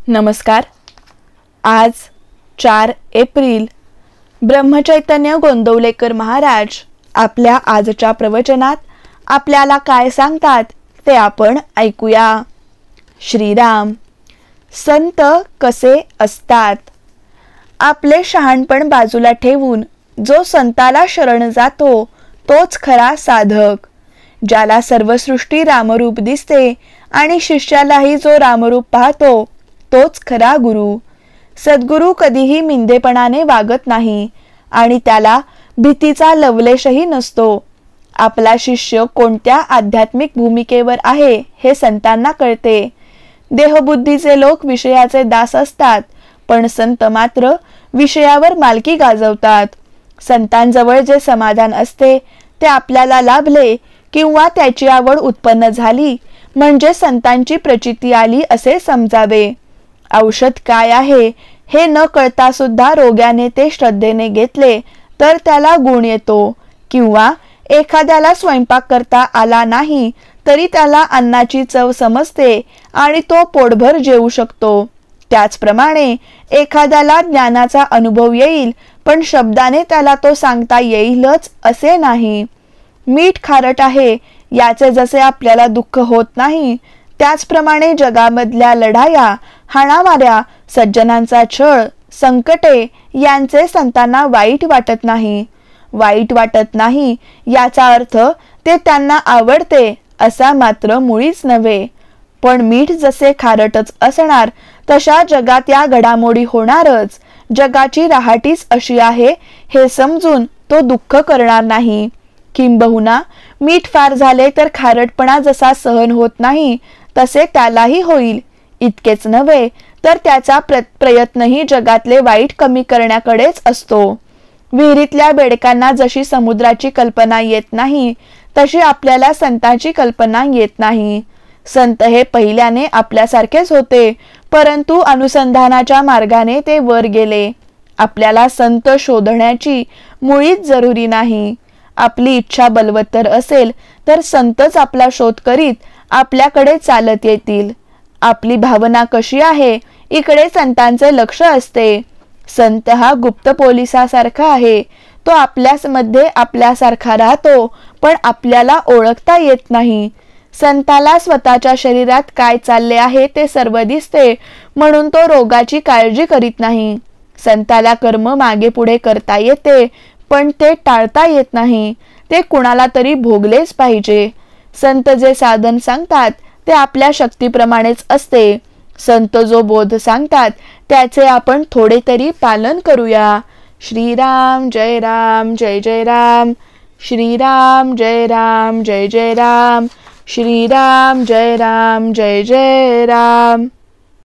नमस्कार। आज 4 एप्रिल ब्रह्मचैतन्य गोंदवलेकर महाराज आपल्या आजच्या प्रवचनात आपल्याला काय सांगतात ते आपण ऐकूया। श्रीराम, संत कसे असतात? आपले शहाणपण बाजूला ठेवून जो संताला शरण जातो तोच खरा साधक। ज्याला सर्व सृष्टी रामरूप दिसते आणि शिष्यालाही जो रामरूप पाहतो तोच खरा गुरु। सद्गुरु कधीही मिंदेपणाने वागत नाही आणि त्याला भीतीचा लवलेशही नसतो। आपला शिष्य कोणत्या आध्यात्मिक भूमिकेवर आहे हे संतांना कळते। देहबुद्धीचे लोक विषयाचे दास असतात, पण संत मात्र विषयावर मालकी गाजवतात। संतांजवळ जे समाधान असते ते आपल्याला लाभले किंवा त्याची आवड उत्पन्न झाली म्हणजे संतांची प्रचिती आली असे समजावे। औषध काय आहे हे न कळता सुद्धा रोग्याने ते श्रद्धेने घेतले तर त्याला गुण येतो, किंवा एखाद्याला स्वयंपाक करता आला नाही तरी त्याला अन्नाची चव समजते आणि तो पोटभर जेवू शकतो। त्याचप्रमाणे एखाद्याला ज्ञानाचा अनुभव येईल, पण शब्दाने त्याला तो सांगता येईलच असे नाही। मीठ खारट आहे याचे जसे आपल्याला दुःख होत नाही, त्याचप्रमाणे जगामधल्या लढाया, हाणामाऱ्या, सज्जनांचा छळ, संकटे यांचे संतांना वाईट वाटत नाही। वाईट वाटत नाही याचा अर्थ ते त्यांना आवडते असा मात्र मुळीच नव्हे। पण मीठ जसे खारटच असणार तशा जगात या घडामोडी होणारच। जगाची राहाटीच अशी आहे हे समजून तो दुःख करणार नाही। किंबहुना मीठ फार झाले तर खारटपणा जसा सहन होत नाही तसे त्यालाही होईल। इतकेच नव्हे तर त्याचा प्रयत्नही जगातले वाईट कमी करण्याकडेच असतो। विहिरीतल्या बेडकांना जशी समुद्राची कल्पना येत नाही तशी आपल्याला संतांची कल्पना येत नाही। संत हे पहिल्याने आपल्यासारखेच होते, परंतु अनुसंधानाच्या मार्गाने ते वर गेले। आपल्याला संत शोधण्याची मुळीच जरुरी नाही। आपली इच्छा बलवत्तर असेल तर संतच आपला शोध करीत आपल्याकडे चालत येतील। आपली भावना कशी आहे इकडे संतांचे लक्ष असते। संत हा गुप्त पोलिसासारखा आहे, तो आपल्यामध्ये आपल्यासारखा राहतो, पण आपल्याला ओळखता येत नाही। संताला स्वतःच्या शरीरात काय चालले आहे ते सर्व दिसते, म्हणून तो रोगाची काळजी करीत नाही। संताला कर्म मागे पुढे करता येते, पण ते टाळता येत नाही। ते कुणाला तरी भोगलेच पाहिजे। संत जे साधन सांगतात ते आपल्या शक्तीप्रमाणेच असते। संत जो बोध सांगतात त्याचे आपण थोडे तरी पालन करूया। श्रीराम जय राम जय जय राम। श्रीराम जय राम जय जय राम। श्रीराम जय राम जय जय राम।